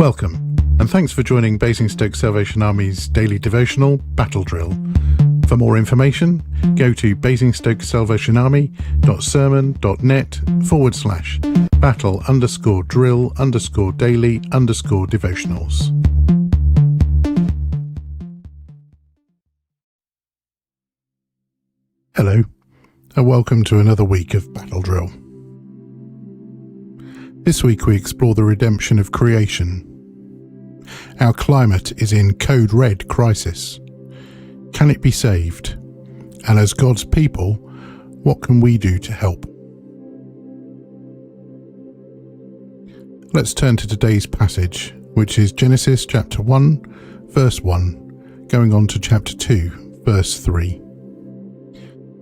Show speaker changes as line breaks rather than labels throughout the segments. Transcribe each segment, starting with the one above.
Welcome, and thanks for joining Basingstoke Salvation Army's daily devotional Battle Drill. For more information, go to basingstoke-salvation-army.sermon.net/battle_drill_daily_devotionals. Hello, and welcome to another week of Battle Drill. This week we explore the redemption of creation. Our climate is in code red crisis. Can it be saved? And as God's people, what can we do to help? Let's turn to today's passage, which is Genesis chapter 1, verse 1, going on to chapter 2, verse 3.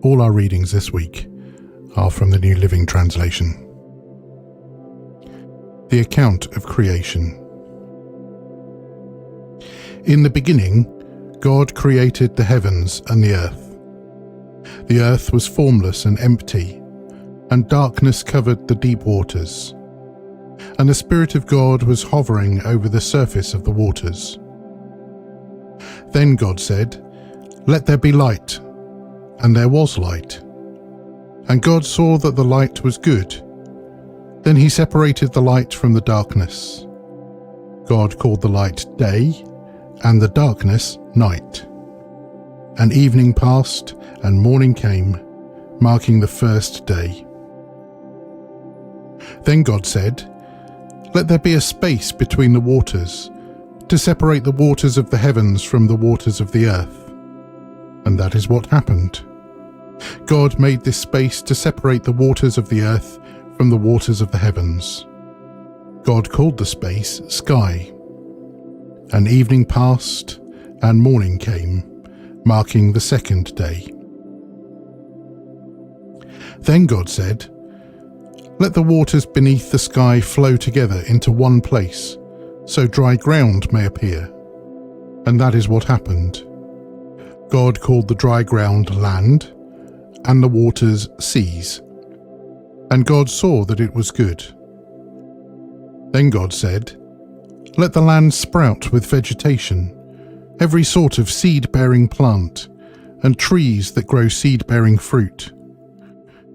All our readings this week are from the New Living Translation. The account of creation. In the beginning, God created the heavens and the earth. The earth was formless and empty, and darkness covered the deep waters. And the Spirit of God was hovering over the surface of the waters. Then God said, "Let there be light," and there was light. And God saw that the light was good. Then he separated the light from the darkness. God called the light day, and the darkness night. And evening passed, and morning came, marking the first day. Then God said, "Let there be a space between the waters, to separate the waters of the heavens from the waters of the earth." And that is what happened. God made this space to separate the waters of the earth from the waters of the heavens. God called the space sky. And evening passed, and morning came, marking the second day. Then God said, "Let the waters beneath the sky flow together into one place, so dry ground may appear." And that is what happened. God called the dry ground land, and the waters seas. And God saw that it was good. Then God said, "Let the land sprout with vegetation, every sort of seed-bearing plant, and trees that grow seed-bearing fruit.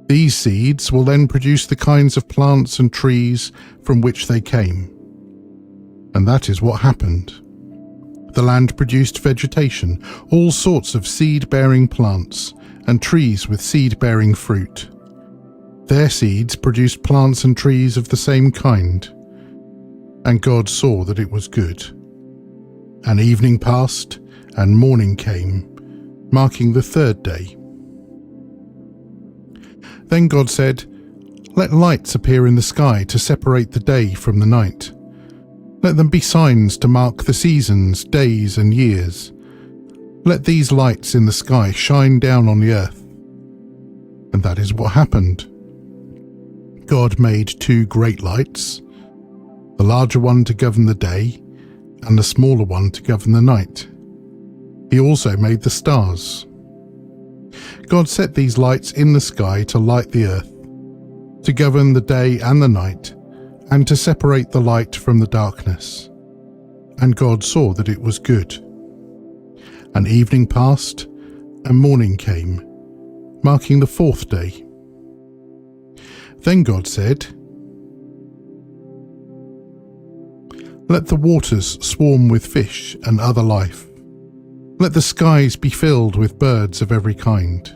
These seeds will then produce the kinds of plants and trees from which they came." And that is what happened. The land produced vegetation, all sorts of seed-bearing plants, and trees with seed-bearing fruit. Their seeds produced plants and trees of the same kind. And God saw that it was good. And evening passed, and morning came, marking the third day. Then God said, "Let lights appear in the sky to separate the day from the night. Let them be signs to mark the seasons, days, and years. Let these lights in the sky shine down on the earth." And that is what happened. God made two great lights, the larger one to govern the day, and the smaller one to govern the night. He also made the stars. God set these lights in the sky to light the earth, to govern the day and the night, and to separate the light from the darkness. And God saw that it was good. And evening passed, and morning came, marking the fourth day. Then God said, "Let the waters swarm with fish and other life. Let the skies be filled with birds of every kind."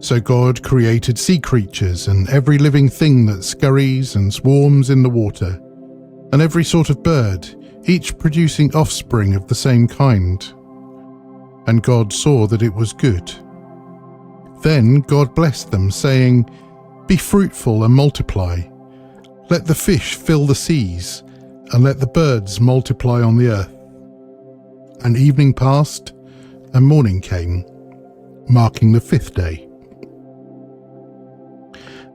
So God created sea creatures and every living thing that scurries and swarms in the water, and every sort of bird, each producing offspring of the same kind. And God saw that it was good. Then God blessed them, saying, "Be fruitful and multiply. Let the fish fill the seas, and let the birds multiply on the earth." And evening passed, and morning came, marking the fifth day.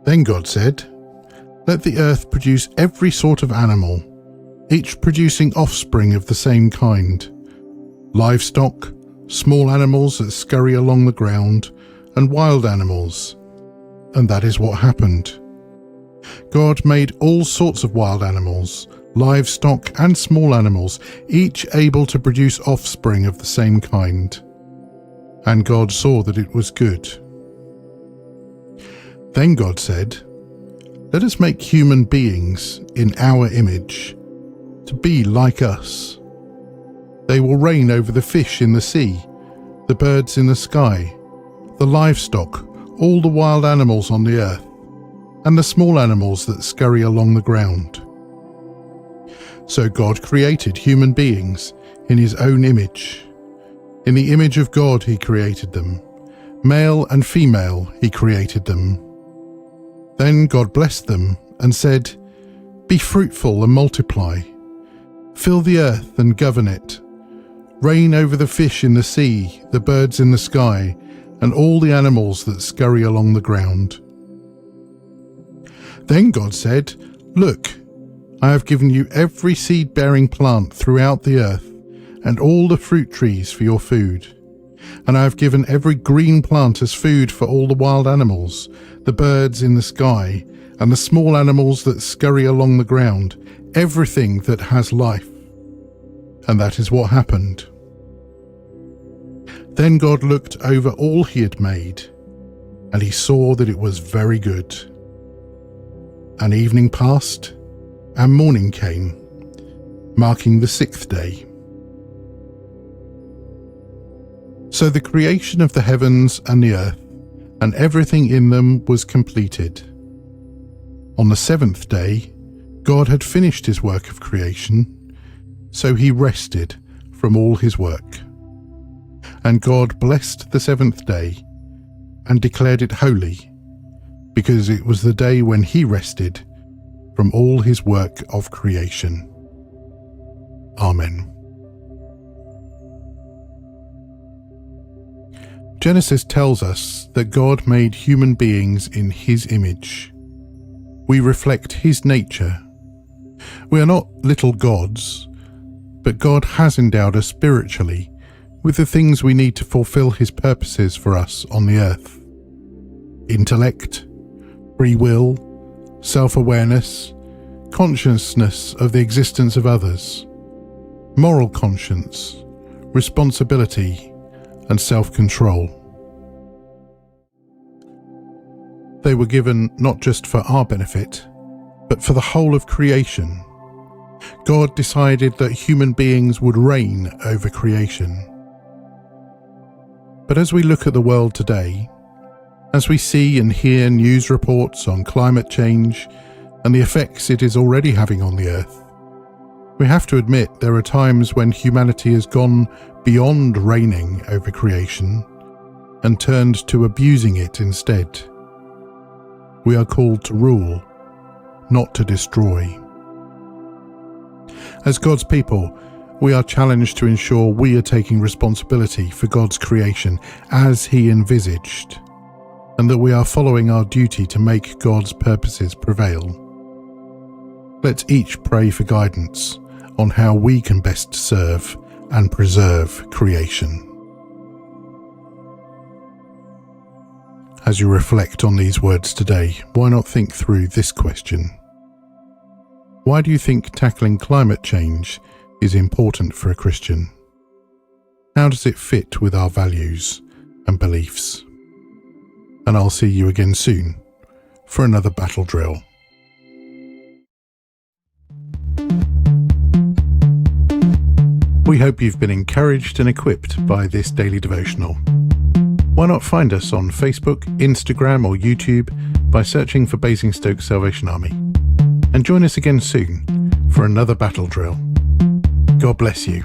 Then God said, "Let the earth produce every sort of animal, each producing offspring of the same kind, livestock, small animals that scurry along the ground, and wild animals." And that is what happened. God made all sorts of wild animals, livestock and small animals, each able to produce offspring of the same kind. And God saw that it was good. Then God said, "Let us make human beings in our image, to be like us. They will reign over the fish in the sea, the birds in the sky, the livestock, all the wild animals on the earth, and the small animals that scurry along the ground." So God created human beings in his own image. In the image of God he created them. Male and female he created them. Then God blessed them and said, "Be fruitful and multiply. Fill the earth and govern it. Reign over the fish in the sea, the birds in the sky, and all the animals that scurry along the ground." Then God said, "Look, I have given you every seed-bearing plant throughout the earth, and all the fruit trees for your food. And I have given every green plant as food for all the wild animals, the birds in the sky, and the small animals that scurry along the ground, everything that has life." And that is what happened. Then God looked over all he had made, and he saw that it was very good. And evening passed, and morning came, marking the 6th day. So the creation of the heavens and the earth, and everything in them, was completed. On the 7th day, God had finished his work of creation, so he rested from all his work. And God blessed the 7th day and declared it holy, because it was the day when he rested from all his work of creation. Amen. Genesis tells us that God made human beings in his image. We reflect his nature. We are not little gods, but God has endowed us spiritually with the things we need to fulfill his purposes for us on the earth. Intellect, free will, self-awareness, consciousness of the existence of others, moral conscience, responsibility, and self-control. They were given not just for our benefit, but for the whole of creation. God decided that human beings would reign over creation. But as we look at the world today, as we see and hear news reports on climate change and the effects it is already having on the earth, we have to admit there are times when humanity has gone beyond reigning over creation and turned to abusing it instead. We are called to rule, not to destroy. As God's people, we are challenged to ensure we are taking responsibility for God's creation as he envisaged, and that we are following our duty to make God's purposes prevail. Let's each pray for guidance on how we can best serve and preserve creation. As you reflect on these words today, why not think through this question? Why do you think tackling climate change is important for a Christian? How does it fit with our values and beliefs? And I'll see you again soon for another battle drill. We hope you've been encouraged and equipped by this daily devotional. Why not find us on Facebook, Instagram or YouTube by searching for Basingstoke Salvation Army? And join us again soon for another battle drill. God bless you.